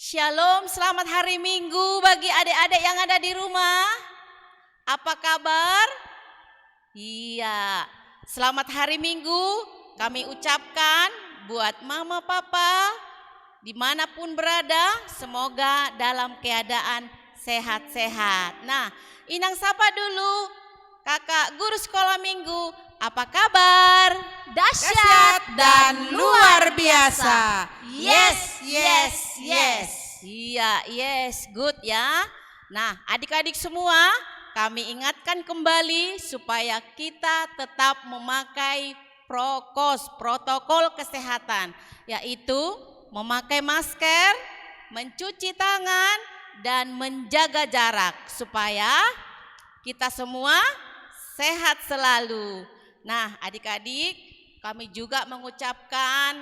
Shalom, selamat hari Minggu bagi adik-adik yang ada di rumah. Apa kabar? Iya, selamat hari Minggu kami ucapkan buat mama papa dimanapun berada, semoga dalam keadaan sehat-sehat. Nah, Inang sapa dulu kakak guru sekolah minggu, apa kabar? Dahsyat dan luar biasa. Yes, yes, yes. Iya, yes, good ya. Nah, adik-adik semua, kami ingatkan kembali supaya kita tetap memakai protokol kesehatan, yaitu memakai masker, mencuci tangan, dan menjaga jarak supaya kita semua sehat selalu. Nah, adik-adik, kami juga mengucapkan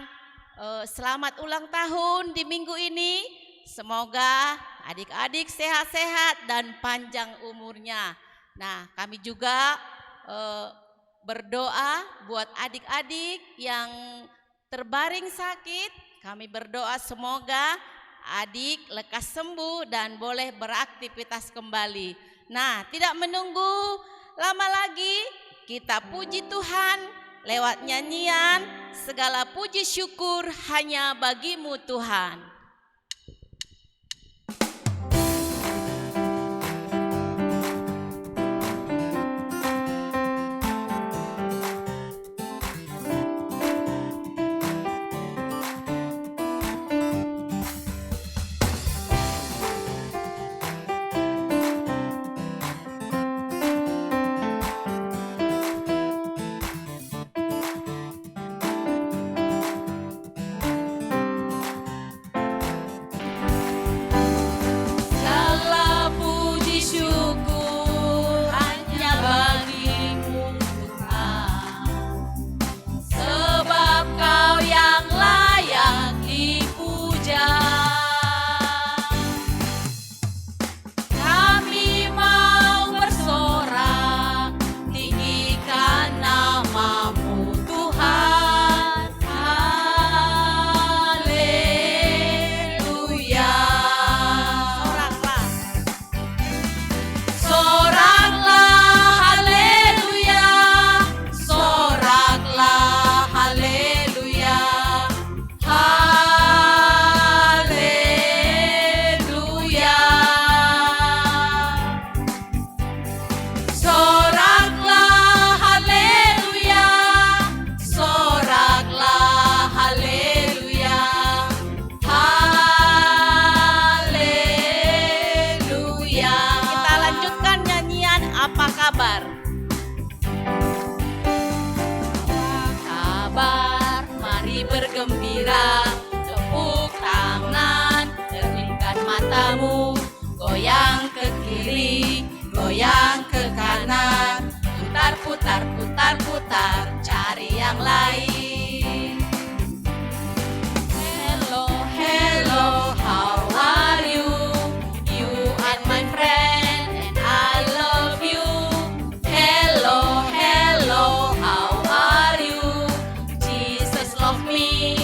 selamat ulang tahun di minggu ini. Semoga adik-adik sehat-sehat dan panjang umurnya. Nah, kami juga berdoa buat adik-adik yang terbaring sakit. Kami berdoa semoga adik lekas sembuh dan boleh beraktivitas kembali. Nah, tidak menunggu lama lagi, kita puji Tuhan lewat nyanyian segala puji syukur hanya bagimu Tuhan. Tepuk tangan, terlingkan matamu, goyang ke kiri, goyang ke kanan, putar, putar, putar, putar, cari yang lain. Hello, hello, how are you? You are my friend and I love you. Hello, hello, how are you? Jesus love me.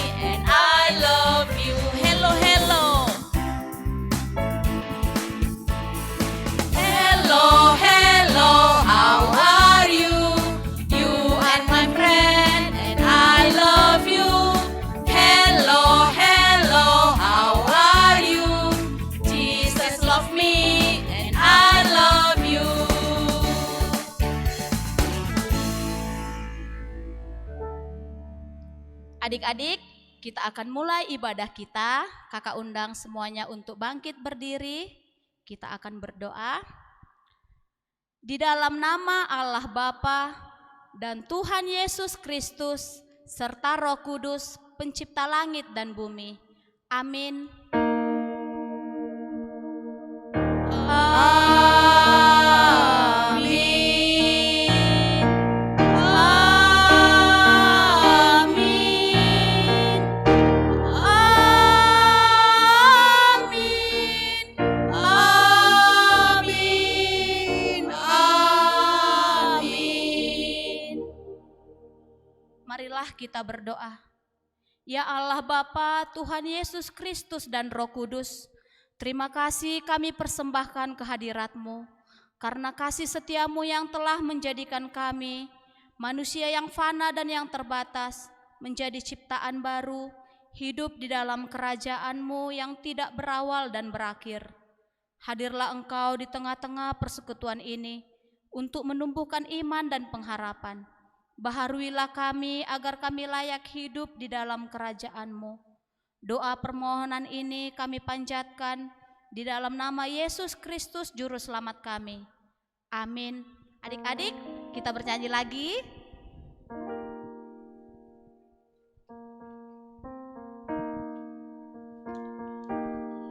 Adik-adik, kita akan mulai ibadah kita. Kakak undang semuanya untuk bangkit berdiri. Kita akan berdoa. Di dalam nama Allah Bapa dan Tuhan Yesus Kristus serta Roh Kudus, pencipta langit dan bumi. Amin. Marilah kita berdoa. Ya Allah Bapa, Tuhan Yesus Kristus dan Roh Kudus, terima kasih kami persembahkan kehadirat-Mu, karena kasih setia-Mu yang telah menjadikan kami, manusia yang fana dan yang terbatas, menjadi ciptaan baru, hidup di dalam kerajaan-Mu yang tidak berawal dan berakhir. Hadirlah Engkau di tengah-tengah persekutuan ini, untuk menumbuhkan iman dan pengharapan. Baharuilah kami agar kami layak hidup di dalam kerajaan-Mu. Doa permohonan ini kami panjatkan di dalam nama Yesus Kristus Juru Selamat kami. Amin. Adik-adik, kita bernyanyi lagi.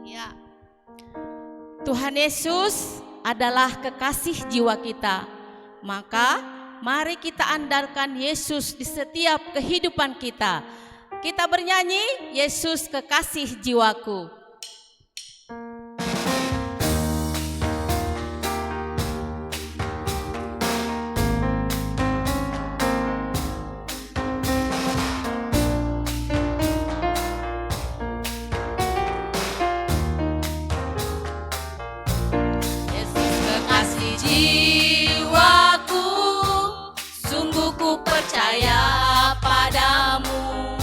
Ya. Tuhan Yesus adalah kekasih jiwa kita. Maka mari kita andalkan Yesus di setiap kehidupan kita. Kita bernyanyi, Yesus kekasih jiwaku. Yesus kekasih jiwaku, sungguh ku percaya padamu,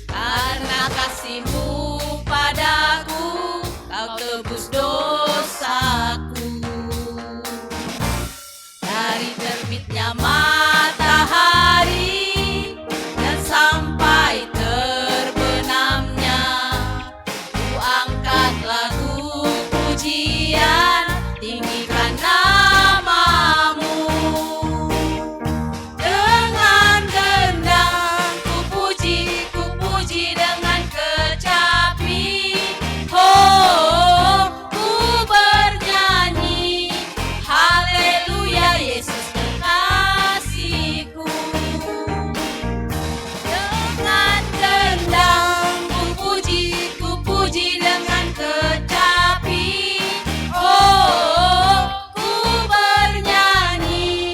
karena kasih-Mu padaku, Kau tebus dosaku. Dari terbitnya matahari dan sampai terbenamnya, ku angkat lagu pujian, tinggikan nama-Mu. Dengan gendang ku puji dengan kecapi. Oh, ku bernyanyi, haleluya Yesus kekasihku. Dengan gendang ku puji dengan kecapi. Oh, ku bernyanyi,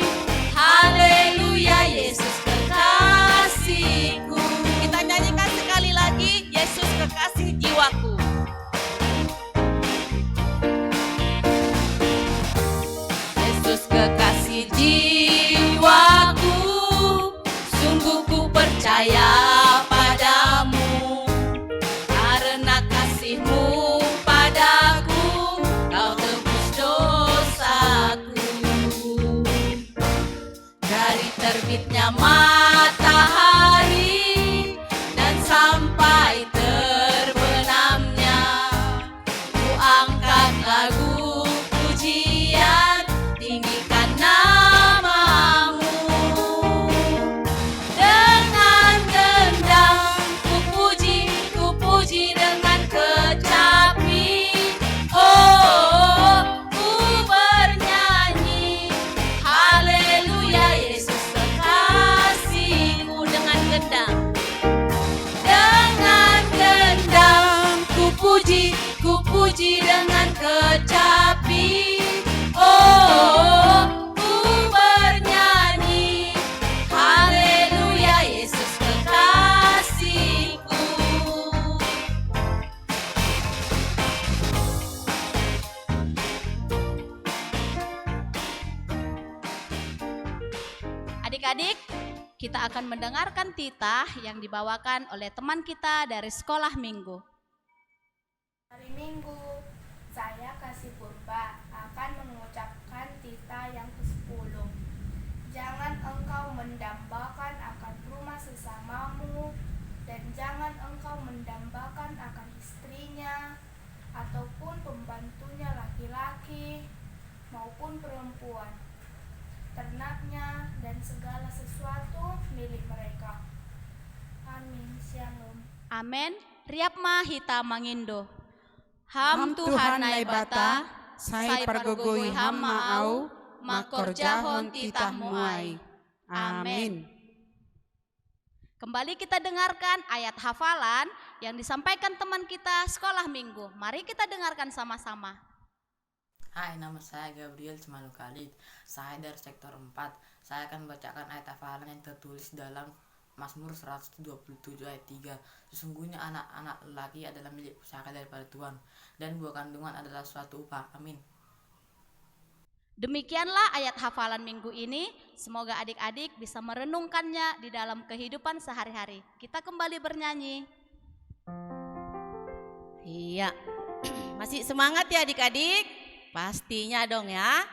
haleluya Yesus kekasihku. Kita nyanyikan sekali lagi, Yesus kekasih jiwaku. Yesus kekasih jiwaku, sungguh ku percaya padamu, karena kasih-Mu padaku, Kau tebus dosaku. Dari terbitnya matahari dan sampai terbenamnya, ku angkat lagu pujian, tinggikan nama-Mu. Dengan gendang ku puji dengan kecapi. Oh, ku bernyanyi, haleluya Yesus kekasihku. Dengan gendang ku puji dengan kecapi. Oh, ku bernyanyi, haleluya Yesus kekasihku. Adik-adik, kita akan mendengarkan titah yang dibawakan oleh teman kita dari sekolah minggu. Hari Minggu, saya Kasih Purba akan mengucapkan titah yang ke-10. Jangan engkau mendambakan akan rumah sesamamu, dan jangan engkau mendambakan akan istrinya, ataupun pembantunya laki-laki maupun perempuan, ternaknya, dan segala sesuatu milik mereka. Amin. Shalom. Amen. Riapma hita mangindo. Ham Tuhan Tuhan naibata, sai pergogoi ham maau, makor jahon titah muai. Amin. Kembali kita dengarkan ayat hafalan yang disampaikan teman kita sekolah minggu. Mari kita dengarkan sama-sama. Hai, nama saya Gabriel Cemalu Khalid. Saya dari sektor 4. Saya akan membacakan ayat hafalan yang tertulis dalam Mazmur 127 ayat 3. Sesungguhnya anak-anak lelaki adalah milik pusaka daripada Tuhan, dan buah kandungan adalah suatu upah. Amin. Demikianlah ayat hafalan minggu ini. Semoga adik-adik bisa merenungkannya di dalam kehidupan sehari-hari. Kita kembali bernyanyi. Iya. Masih semangat ya adik-adik? Pastinya dong ya.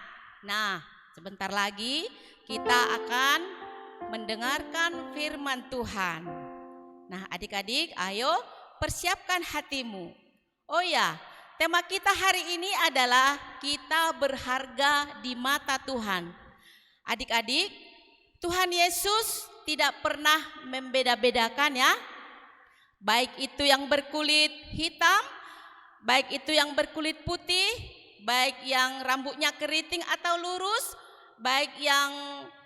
Nah, sebentar lagi kita akan mendengarkan firman Tuhan. Nah, adik-adik, ayo persiapkan hatimu. Oh ya, tema kita hari ini adalah kita berharga di mata Tuhan. Adik-adik, Tuhan Yesus tidak pernah membeda-bedakan ya. Baik itu yang berkulit hitam, baik itu yang berkulit putih, baik yang rambutnya keriting atau lurus, baik yang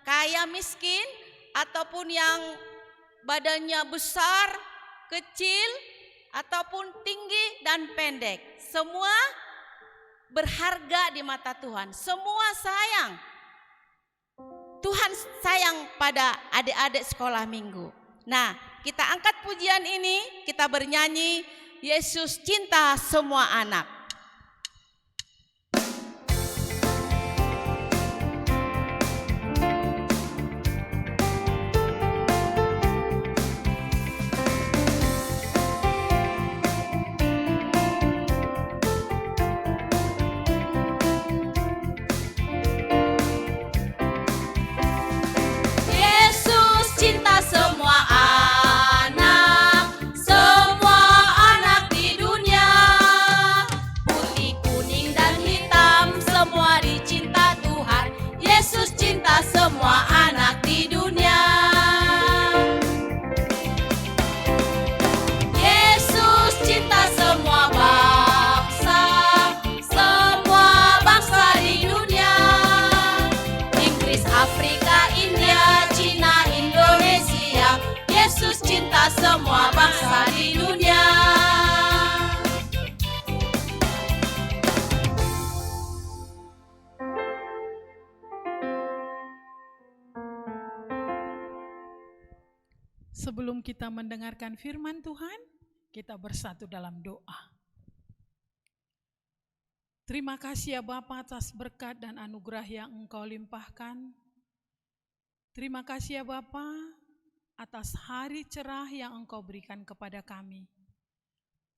kaya miskin, ataupun yang badannya besar, kecil, ataupun tinggi dan pendek. Semua berharga di mata Tuhan. Semua sayang. Tuhan sayang pada adik-adik sekolah minggu. Nah, kita angkat pujian ini, kita bernyanyi, Yesus cinta semua anak. Yesus cinta semua anak, semua anak di dunia. Putih, kuning, dan hitam, semua dicinta Tuhan. Yesus cinta semua anak di dunia. Yesus cinta semua bangsa di dunia. Inggris, Afrika, India, Cina, Indonesia. Yesus cinta semua bangsa di dunia. Sebelum kita mendengarkan firman Tuhan, kita bersatu dalam doa. Terima kasih ya Bapa atas berkat dan anugerah yang Engkau limpahkan. Terima kasih ya Bapa atas hari cerah yang Engkau berikan kepada kami.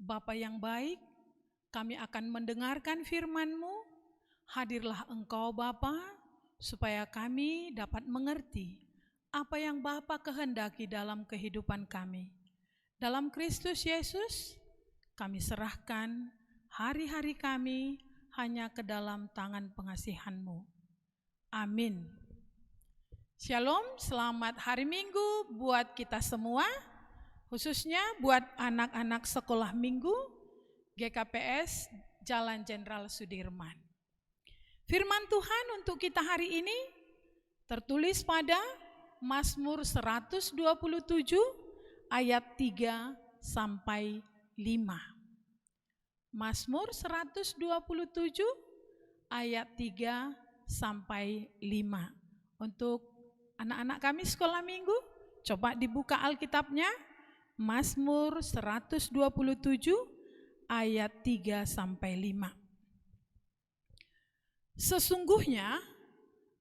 Bapa yang baik, kami akan mendengarkan firman-Mu. Hadirlah Engkau Bapa, supaya kami dapat mengerti apa yang Bapa kehendaki dalam kehidupan kami. Dalam Kristus Yesus, kami serahkan hari-hari kami hanya ke dalam tangan pengasihan-Mu. Amin. Shalom, selamat hari Minggu buat kita semua, khususnya buat anak-anak sekolah minggu GKPS Jalan Jenderal Sudirman. Firman Tuhan untuk kita hari ini tertulis pada Mazmur 127 ayat 3 sampai 5. Mazmur 127 ayat 3 sampai 5. Untuk anak-anak kami sekolah minggu, coba dibuka Alkitabnya, Mazmur 127 ayat 3 sampai 5. Sesungguhnya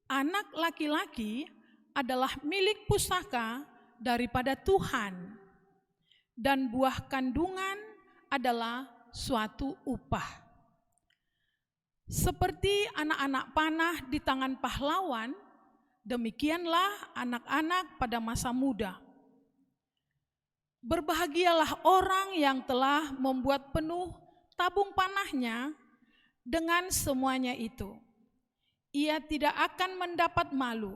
anak laki-laki adalah milik pusaka daripada Tuhan, dan buah kandungan adalah suatu upah. Seperti anak-anak panah di tangan pahlawan, demikianlah anak-anak pada masa muda. Berbahagialah orang yang telah membuat penuh tabung panahnya dengan semuanya itu. Ia tidak akan mendapat malu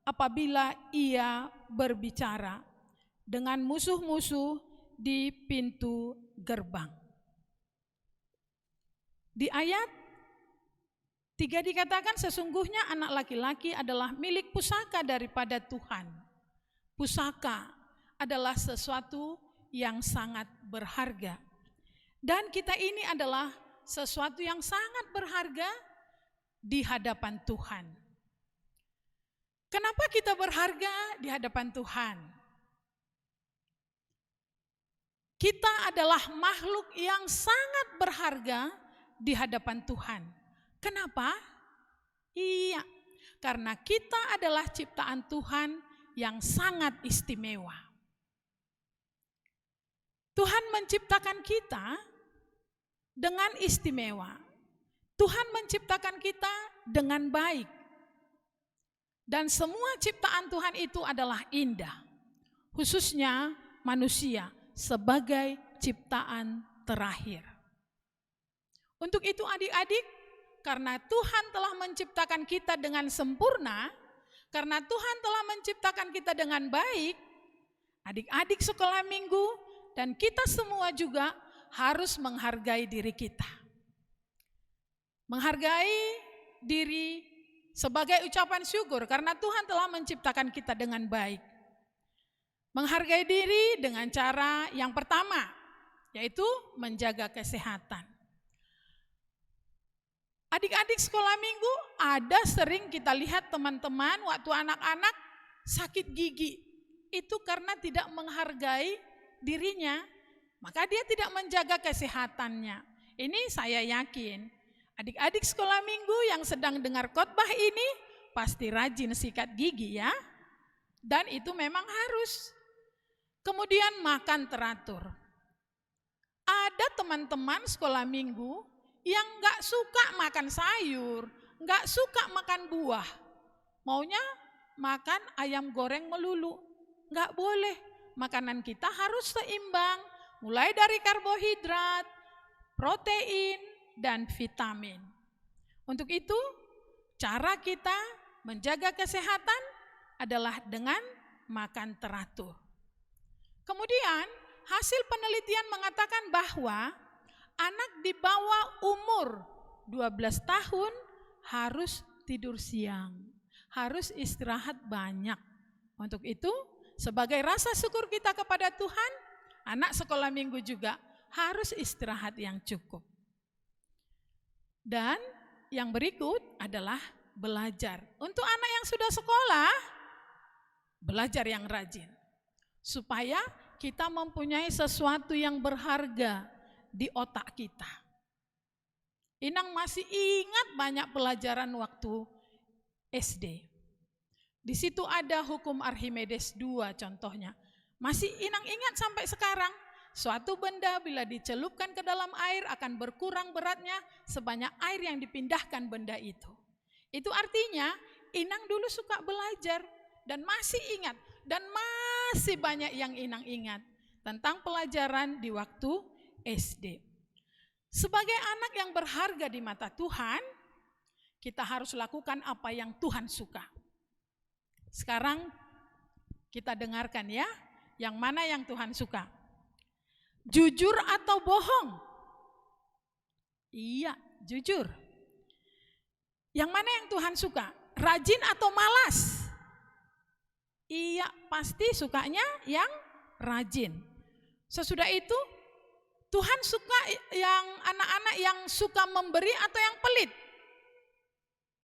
apabila ia berbicara dengan musuh-musuh di pintu gerbang. Di ayat 3 dikatakan, sesungguhnya anak laki-laki adalah milik pusaka daripada Tuhan. Pusaka adalah sesuatu yang sangat berharga. Dan kita ini adalah sesuatu yang sangat berharga di hadapan Tuhan. Kenapa kita berharga di hadapan Tuhan? Kita adalah makhluk yang sangat berharga di hadapan Tuhan. Kenapa? Iya, karena kita adalah ciptaan Tuhan yang sangat istimewa. Tuhan menciptakan kita dengan istimewa. Tuhan menciptakan kita dengan baik. Dan semua ciptaan Tuhan itu adalah indah. Khususnya manusia sebagai ciptaan terakhir. Untuk itu adik-adik, karena Tuhan telah menciptakan kita dengan sempurna, karena Tuhan telah menciptakan kita dengan baik, adik-adik sekolah minggu dan kita semua juga harus menghargai diri kita. Menghargai diri sebagai ucapan syukur karena Tuhan telah menciptakan kita dengan baik. Menghargai diri dengan cara yang pertama, yaitu menjaga kesehatan. Adik-adik sekolah minggu, ada sering kita lihat teman-teman waktu anak-anak sakit gigi. Itu karena tidak menghargai dirinya, maka dia tidak menjaga kesehatannya. Ini saya yakin. Adik-adik sekolah minggu yang sedang dengar khotbah ini pasti rajin sikat gigi ya. Dan itu memang harus. Kemudian makan teratur. Ada teman-teman sekolah minggu yang gak suka makan sayur, gak suka makan buah. Maunya makan ayam goreng melulu. Gak boleh. Makanan kita harus seimbang. Mulai dari karbohidrat, protein, dan vitamin. Untuk itu, cara kita menjaga kesehatan adalah dengan makan teratur. Kemudian, hasil penelitian mengatakan bahwa anak di bawah umur 12 tahun harus tidur siang, harus istirahat banyak. Untuk itu, sebagai rasa syukur kita kepada Tuhan, anak sekolah minggu juga harus istirahat yang cukup. Dan yang berikut adalah belajar. Untuk anak yang sudah sekolah, belajar yang rajin. Supaya kita mempunyai sesuatu yang berharga di otak kita. Inang masih ingat banyak pelajaran waktu SD. Di situ ada hukum Archimedes 2 contohnya. Masih Inang ingat sampai sekarang. Suatu benda bila dicelupkan ke dalam air akan berkurang beratnya sebanyak air yang dipindahkan benda itu. Itu artinya Inang dulu suka belajar dan masih ingat. Dan masih banyak yang Inang ingat tentang pelajaran di waktu SD. Sebagai anak yang berharga di mata Tuhan, kita harus lakukan apa yang Tuhan suka. Sekarang kita dengarkan ya, yang mana yang Tuhan suka. Jujur atau bohong? Iya, jujur. Yang mana yang Tuhan suka? Rajin atau malas? Iya, pasti sukanya yang rajin. Sesudah itu, Tuhan suka yang anak-anak yang suka memberi atau yang pelit?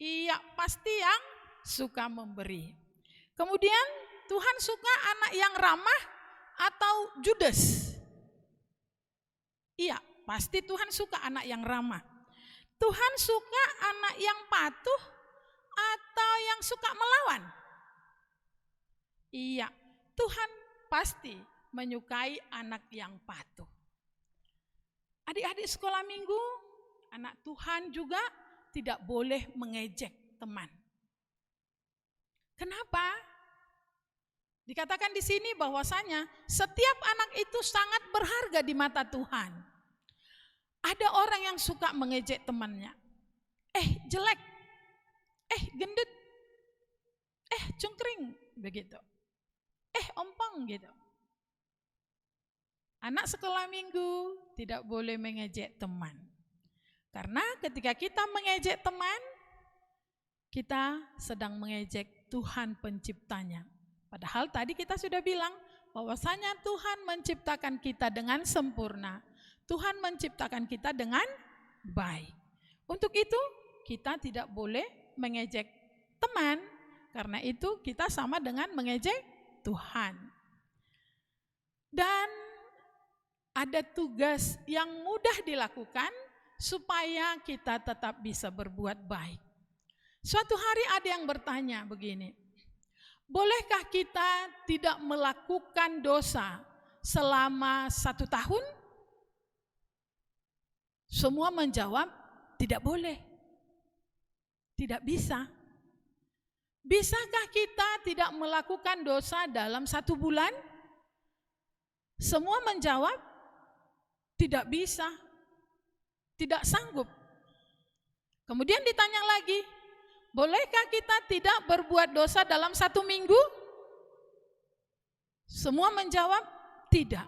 Iya, pasti yang suka memberi. Kemudian, Tuhan suka anak yang ramah atau judes? Iya, pasti Tuhan suka anak yang ramah. Tuhan suka anak yang patuh atau yang suka melawan? Iya, Tuhan pasti menyukai anak yang patuh. Adik-adik sekolah minggu, anak Tuhan juga tidak boleh mengejek teman. Kenapa? Dikatakan di sini bahwasanya setiap anak itu sangat berharga di mata Tuhan. Ada orang yang suka mengejek temannya. Jelek. Gendut. Cungkring. Begitu. Ompong gitu. Anak sekolah minggu tidak boleh mengejek teman. Karena ketika kita mengejek teman, kita sedang mengejek Tuhan penciptanya. Padahal tadi kita sudah bilang bahwasanya Tuhan menciptakan kita dengan sempurna. Tuhan menciptakan kita dengan baik. Untuk itu kita tidak boleh mengejek teman. Karena itu kita sama dengan mengejek Tuhan. Dan ada tugas yang mudah dilakukan supaya kita tetap bisa berbuat baik. Suatu hari ada yang bertanya begini, bolehkah kita tidak melakukan dosa selama 1 tahun? Semua menjawab, tidak boleh. Tidak bisa. Bisakah kita tidak melakukan dosa dalam 1 bulan? Semua menjawab, tidak bisa. Tidak sanggup. Kemudian ditanya lagi, bolehkah kita tidak berbuat dosa dalam 1 minggu? Semua menjawab, tidak.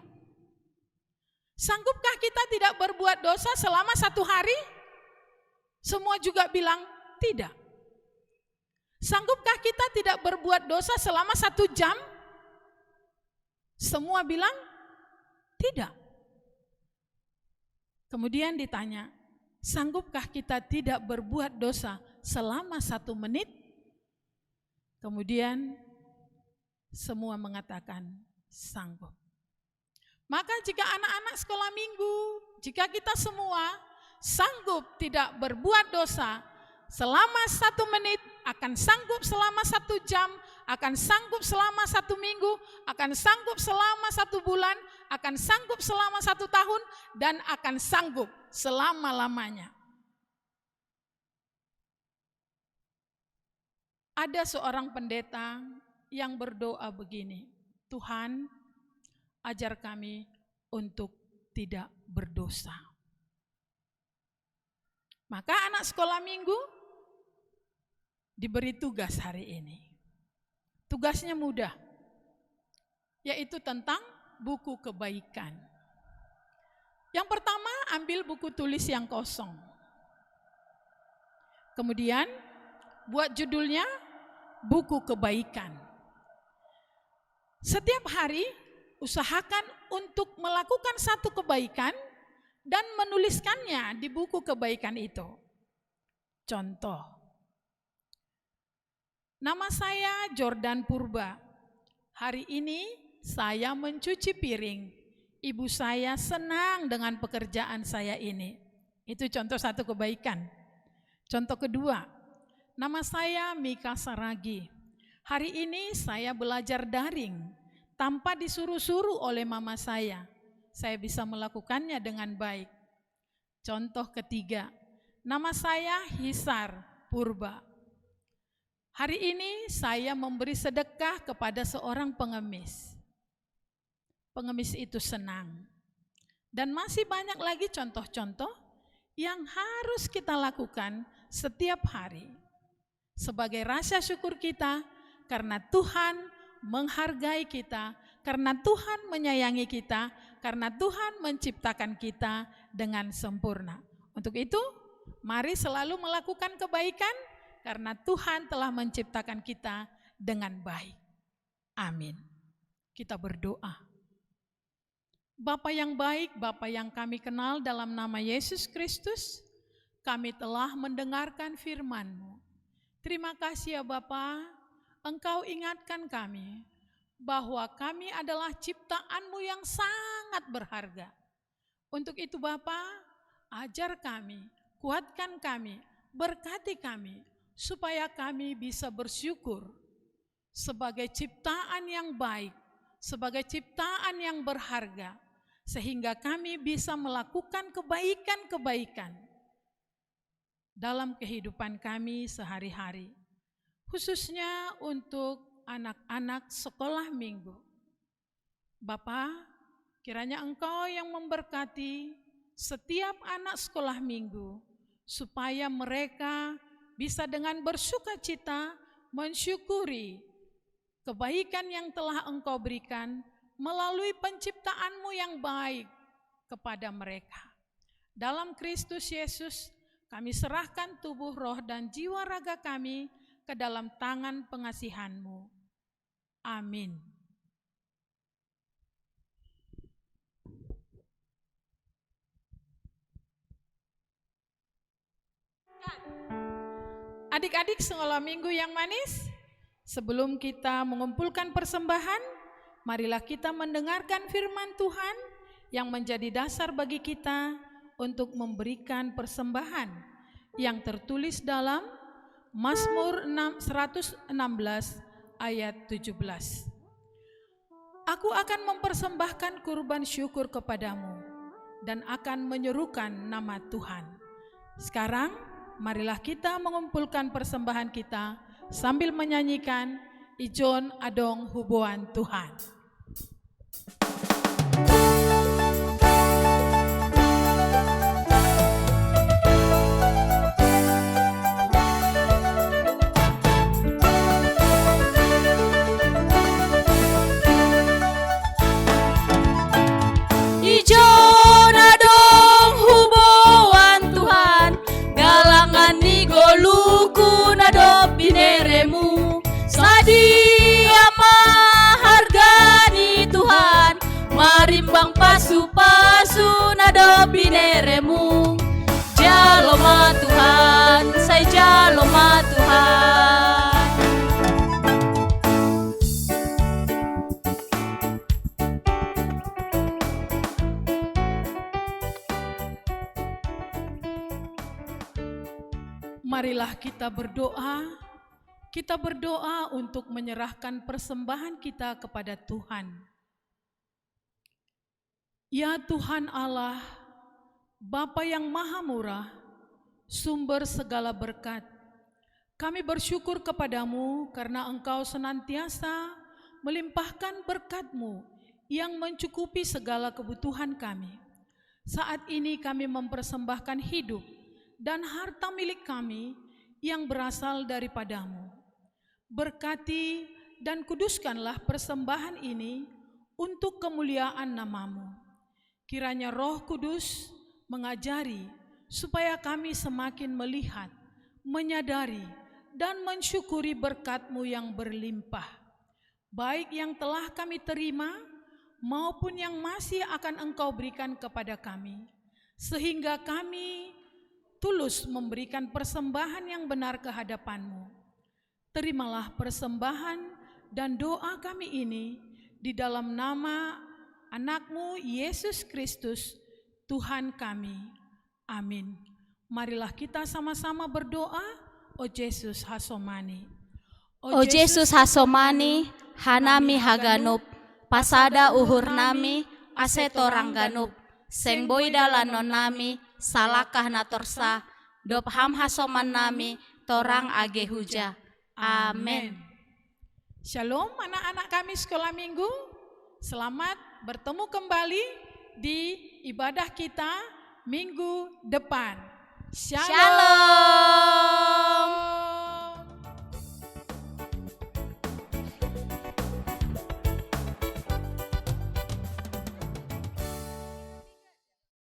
Sanggupkah kita tidak berbuat dosa selama 1 hari? Semua juga bilang, tidak. Sanggupkah kita tidak berbuat dosa selama 1 jam? Semua bilang, tidak. Kemudian ditanya, sanggupkah kita tidak berbuat dosa selama 1 menit? Kemudian semua mengatakan sanggup. Maka jika anak-anak sekolah minggu, jika kita semua sanggup tidak berbuat dosa selama 1 menit, akan sanggup selama 1 jam, akan sanggup selama 1 minggu, akan sanggup selama 1 bulan, akan sanggup selama 1 tahun, dan akan sanggup selama-lamanya. Ada seorang pendeta yang berdoa begini, Tuhan, ajar kami untuk tidak berdosa. Maka anak sekolah minggu diberi tugas hari ini. Tugasnya mudah, yaitu tentang buku kebaikan. Yang pertama, ambil buku tulis yang kosong. Kemudian, buat judulnya buku kebaikan. Setiap hari, usahakan untuk melakukan 1 kebaikan dan menuliskannya di buku kebaikan itu. Contoh, nama saya Jordan Purba. Hari ini saya mencuci piring. Ibu saya senang dengan pekerjaan saya ini. Itu contoh 1 kebaikan. Contoh kedua, nama saya Mika Saragi. Hari ini saya belajar daring tanpa disuruh-suruh oleh mama saya. Saya bisa melakukannya dengan baik. Contoh ketiga, nama saya Hisar Purba. Hari ini saya memberi sedekah kepada seorang pengemis. Pengemis itu senang. Dan masih banyak lagi contoh-contoh yang harus kita lakukan setiap hari. Sebagai rasa syukur kita karena Tuhan menghargai kita, karena Tuhan menyayangi kita, karena Tuhan menciptakan kita dengan sempurna. Untuk itu, mari selalu melakukan kebaikan karena Tuhan telah menciptakan kita dengan baik. Amin. Kita berdoa. Bapa yang baik, Bapa yang kami kenal dalam nama Yesus Kristus, kami telah mendengarkan firman-Mu. Terima kasih ya Bapa, Engkau ingatkan kami bahwa kami adalah ciptaan-Mu yang sangat berharga. Untuk itu Bapa, ajar kami, kuatkan kami, berkati kami, supaya kami bisa bersyukur sebagai ciptaan yang baik, sebagai ciptaan yang berharga, sehingga kami bisa melakukan kebaikan-kebaikan dalam kehidupan kami sehari-hari, khususnya untuk anak-anak sekolah minggu. Bapa, kiranya Engkau yang memberkati setiap anak sekolah minggu, supaya mereka bisa dengan bersukacita mensyukuri kebaikan yang telah Engkau berikan melalui penciptaan-Mu yang baik kepada mereka. Dalam Kristus Yesus, kami serahkan tubuh, roh, dan jiwa raga kami ke dalam tangan pengasihan-Mu. Amin. Adik-adik sekolah minggu yang manis, sebelum kita mengumpulkan persembahan, marilah kita mendengarkan firman Tuhan yang menjadi dasar bagi kita untuk memberikan persembahan yang tertulis dalam Mazmur 116 ayat 17. Aku akan mempersembahkan kurban syukur kepadamu dan akan menyerukan nama Tuhan. Sekarang marilah kita mengumpulkan persembahan kita sambil menyanyikan Ijon Adong Huboan Tuhan. Ijon adong huboan Tuhan, galangan ni goluku nado bineremu. Sadia mahargani Tuhan, marimbang pasu-pasu nado bineremu. Jaloma Tuhan, say jaloma Tuhan. Marilah kita berdoa untuk menyerahkan persembahan kita kepada Tuhan. Ya Tuhan Allah, Bapa yang Maha Murah, sumber segala berkat, kami bersyukur kepadamu karena Engkau senantiasa melimpahkan berkat-Mu yang mencukupi segala kebutuhan kami. Saat ini kami mempersembahkan hidup dan harta milik kami yang berasal daripadamu. Berkati dan kuduskanlah persembahan ini untuk kemuliaan namamu. Kiranya Roh Kudus mengajari supaya kami semakin melihat, menyadari, dan mensyukuri berkat-Mu yang berlimpah, baik yang telah kami terima maupun yang masih akan Engkau berikan kepada kami, sehingga kami tulus memberikan persembahan yang benar ke hadapan-Mu. Terimalah persembahan dan doa kami ini di dalam nama anak-Mu Yesus Kristus, Tuhan kami. Amin. Marilah kita sama-sama berdoa, O Yesus Hasomani. O Yesus Hasomani, hanami haganup, pasada uhur nami, asetorang ganup, seng boida lanon nami, salakah natorsa, dop ham hasoman nami, torang age huja. Amin. Shalom anak-anak kami sekolah minggu. Selamat bertemu kembali di ibadah kita minggu depan. Shalom. Shalom.